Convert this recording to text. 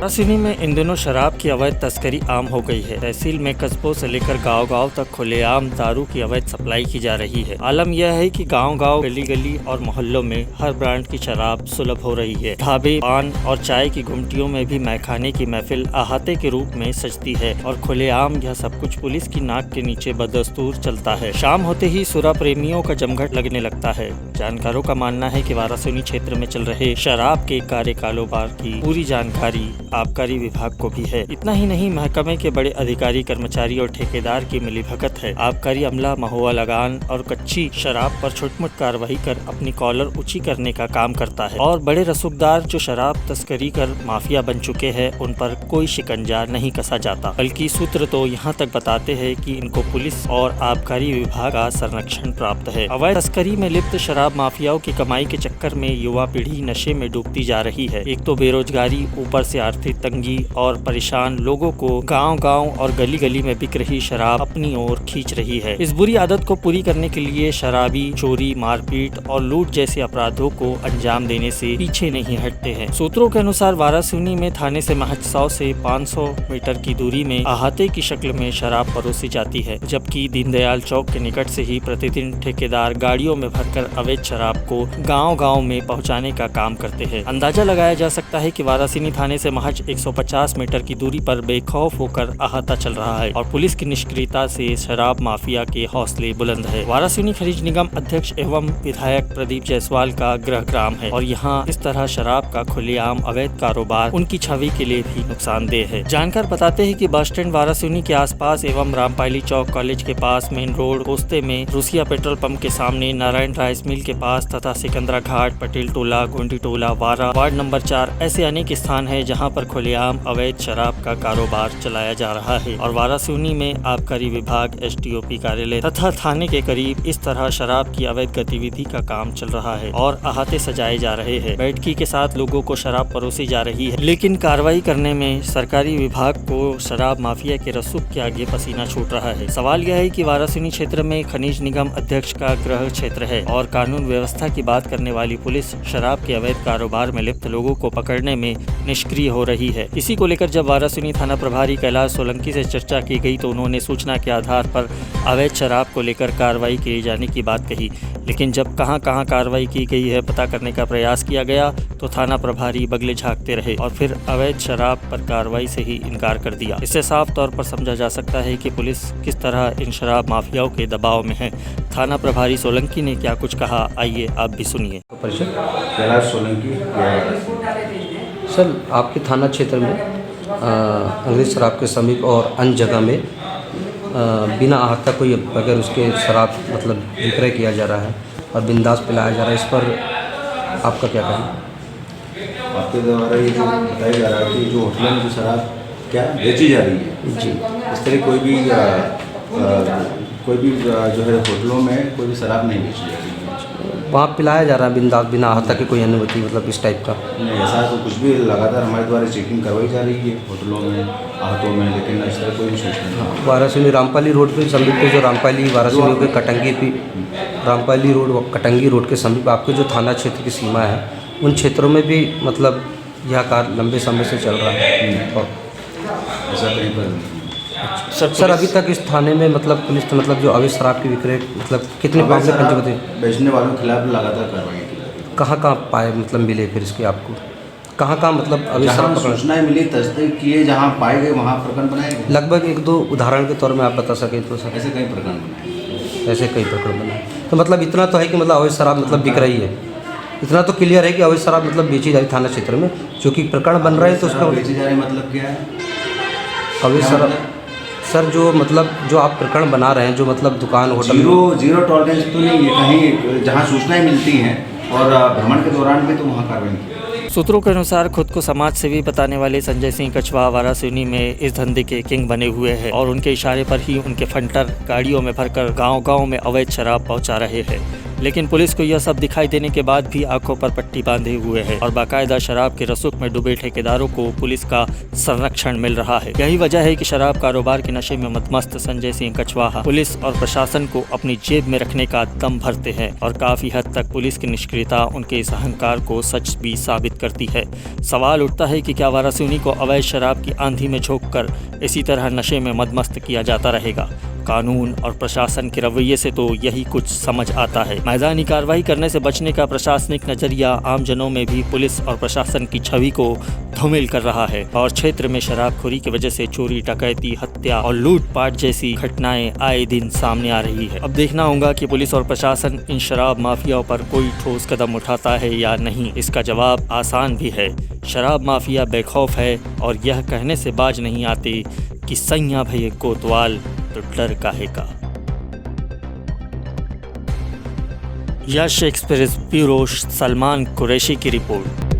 वाराणसी में इन दिनों शराब की अवैध तस्करी आम हो गई है। तहसील में कस्बों से लेकर गांव-गांव तक खुलेआम दारू की अवैध सप्लाई की जा रही है। आलम यह है कि गांव-गांव, गली-गली और मोहल्लों में हर ब्रांड की शराब सुलभ हो रही है। ढाबे, पान और चाय की घुमटियों में भी मैखाने की महफिल अहाते के रूप में सजती है और खुलेआम यह सब कुछ पुलिस की नाक के नीचे बदस्तूर चलता है। शाम होते ही सुरा प्रेमियों का जमघट लगने लगता है। जानकारों का मानना है कि वाराणसी क्षेत्र में चल रहे शराब के कार्य कारोबार की पूरी जानकारी आबकारी विभाग को भी है। इतना ही नहीं, महकमे के बड़े अधिकारी, कर्मचारी और ठेकेदार की मिलीभगत है। आबकारी अमला महुआ लगान और कच्ची शराब पर छोटमोट कार्रवाई कर अपनी कॉलर ऊंची करने का काम करता है और बड़े रसूखदार जो शराब तस्करी कर माफिया बन चुके हैं उन पर कोई शिकंजा नहीं कसा जाता, बल्कि सूत्र तो यहाँ तक बताते हैं कि इनको पुलिस और आबकारी विभाग का संरक्षण प्राप्त है। अवैध तस्करी में लिप्त शराब माफियाओं की कमाई के चक्कर में युवा पीढ़ी नशे में डूबती जा रही है। एक तो बेरोजगारी, ऊपर से आर्थिक तंगी और परेशान लोगों को गांव-गांव और गली-गली में बिक रही शराब अपनी ओर खींच रही है। इस बुरी आदत को पूरी करने के लिए शराबी चोरी, मारपीट और लूट जैसे अपराधों को अंजाम देने से पीछे नहीं हटते हैं। सूत्रों के अनुसार वाराणसी में थाने से महज 100 से 500 मीटर की दूरी में अहाते की शक्ल में शराब परोसी जाती है, जबकि दीनदयाल चौक के निकट से ही प्रतिदिन ठेकेदार गाड़ियों में भरकर अवैध शराब को गाँव-गाँव में पहुँचाने का काम करते हैं। अंदाजा लगाया जा सकता है कि वाराणसी थाने से महज 150 मीटर की दूरी पर बेखौफ होकर अहाता चल रहा है और पुलिस की निष्क्रियता से शराब माफिया के हौसले बुलंद है। वाराणसी खनिज निगम अध्यक्ष एवं विधायक प्रदीप जायसवाल का गृह ग्राम है और यहाँ इस तरह शराब का खुलेआम अवैध कारोबार उनकी छवि के लिए भी नुकसानदेह है। जानकार बताते हैं कि बस स्टैंड वाराणसी के आसपास एवं रामपाली चौक कॉलेज के पास, मेन रोड कोस्ते में, रूसिया पेट्रोल पंप के सामने, नारायण राइस मिल के पास तथा सिकंदरा घाट, पटेल टोला, गोंडी टोला, वार्ड नंबर 4 ऐसे अनेक स्थान है जहां पर खुलेआम अवैध शराब का कारोबार चलाया जा रहा है और वाराणसी में आबकारी विभाग, एसडीओपी कार्यालय तथा थाने के करीब इस तरह शराब की अवैध गतिविधि का काम चल रहा है और अहाते सजाए जा रहे हैं। बैठकी के साथ लोगों को शराब परोसी जा रही है, लेकिन कार्रवाई करने में सरकारी विभाग को शराब माफिया के रसूख के आगे पसीना छूट रहा है। सवाल यह है कि वाराणसी क्षेत्र में खनिज निगम अध्यक्ष का गृह क्षेत्र है और कानून व्यवस्था की बात करने वाली पुलिस शराब के अवैध कारोबार में लिप्त लोगों को पकड़ने में निष्क्रिय हो रही है। इसी को लेकर जब वाराणसी थाना प्रभारी कैलाश सोलंकी से चर्चा की गई तो उन्होंने सूचना के आधार पर अवैध शराब को लेकर कार्रवाई किए जाने की बात कही, लेकिन जब कहां कार्रवाई की गई है पता करने का प्रयास किया गया तो थाना प्रभारी बगले झांकते रहे और फिर अवैध शराब पर कार्रवाई से ही इनकार कर दिया। इससे साफ तौर पर समझा जा सकता है कि पुलिस किस तरह इन शराब माफियाओं के दबाव में है। थाना प्रभारी सोलंकी ने क्या कुछ कहा, आइए आप भी सुनिए। कैलाश सोलंकी। सर, आपके थाना क्षेत्र में अंग्रेज शराब के समीप और अन्य जगह में बिना आहता कोई बगैर उसके शराब मतलब विक्रय किया जा रहा है और बिंदास पिलाया जा रहा है, इस पर आपका क्या कहना है? आपके द्वारा ये जो बताया जा रहा है कि जो होटलों में जो शराब क्या बेची जा रही है जी, इस तरह कोई भी जो है होटलों में कोई भी शराब नहीं बेची जा रही है। वहाँ पिलाया जा रहा है बिंदास बिना आहता की कोई अनुमति, मतलब इस टाइप का नहीं, ऐसा तो कुछ भी लगातार हमारे द्वारा चेकिंग करवाई जा रही है होटलों में, आहतों में, लेकिन इस तरह कोई भी सूचना नहीं। वाराणसी में रामपाली रोड पे समीप पे जो रामपाली वाराणसी के कटंगी पे रामपाली रोड व कटंगी रोड के समीप आपके जो थाना क्षेत्र की सीमा है उन क्षेत्रों में भी मतलब यह कार्य लंबे समय से चल रहा है और ऐसा कहीं पर सर अभी तक इस थाने में मतलब पुलिस ने मतलब जो अवैध शराब की विक्रय मतलब कितने मामले पंजीबद्ध हैं? बेचने वालों के खिलाफ लगातार कार्रवाई की जा रही है। कहाँ पाए मतलब मिले फिर इसके आपको कहाँ मतलब अवैध शराब सूचनाएं मिली, तस्दीक किए, जहाँ पाए गए वहाँ प्रकरण बनाए गए। लगभग 1-2 उदाहरण के तौर में आप बता सकें तो सर? ऐसे कई प्रकरण बनाए, ऐसे कई प्रकरण बनाए तो मतलब इतना तो है कि मतलब अवैध शराब मतलब बिक रही है, इतना तो क्लियर है कि अवैध शराब मतलब बेची जा रही थाना क्षेत्र में, जो कि प्रकरण बन रहा है तो उसका बेची जा रही मतलब क्या है? अवैध शराब सर जो मतलब जो आप प्रकरण बना रहे हैं, जो मतलब दुकान होटल जीरो टॉलरेंस तो नहीं है, कहीं जहाँ सूचनाएं मिलती हैं और भ्रमण के दौरान भी तो वहाँ कार्रवाई की। सूत्रों के अनुसार खुद को समाज सेवी बताने वाले संजय सिंह कछवा वाराणसी में इस धंधे के किंग बने हुए हैं और उनके इशारे पर ही उनके फंटर गाड़ियों में भरकर गांव-गांव में अवैध शराब पहुंचा रहे हैं। लेकिन पुलिस को यह सब दिखाई देने के बाद भी आंखों पर पट्टी बांधे हुए है और बाकायदा शराब के रसूख में डूबे ठेकेदारों को पुलिस का संरक्षण मिल रहा है। यही वजह है कि शराब कारोबार के नशे में मदमस्त संजय सिंह कछवाहा पुलिस और प्रशासन को अपनी जेब में रखने का दम भरते हैं और काफी हद तक पुलिस की निष्क्रियता उनके इस अहंकार को सच भी साबित करती है। सवाल उठता है कि क्या वारासिनी को अवैध शराब की आंधी में झोंककर इसी तरह नशे में मदमस्त किया जाता रहेगा? कानून और प्रशासन के रवैये से तो यही कुछ समझ आता है। मैदानी कार्रवाई करने से बचने का प्रशासनिक नजरिया आमजनों में भी पुलिस और प्रशासन की छवि को धूमिल कर रहा है और क्षेत्र में शराबखोरी की वजह से चोरी, डकैती, हत्या और लूटपाट जैसी घटनाएं आए दिन सामने आ रही है। अब देखना होगा कि पुलिस और प्रशासन इन शराब माफियाओं पर कोई ठोस कदम उठाता है या नहीं। इसका जवाब आसान भी है। शराब माफिया बेखौफ है और यह कहने से बाज नहीं आते कि सैया भये कोतवाल तो डर काहे का। यश एक्सप्रेस ब्यूरो, सलमान कुरैशी की रिपोर्ट।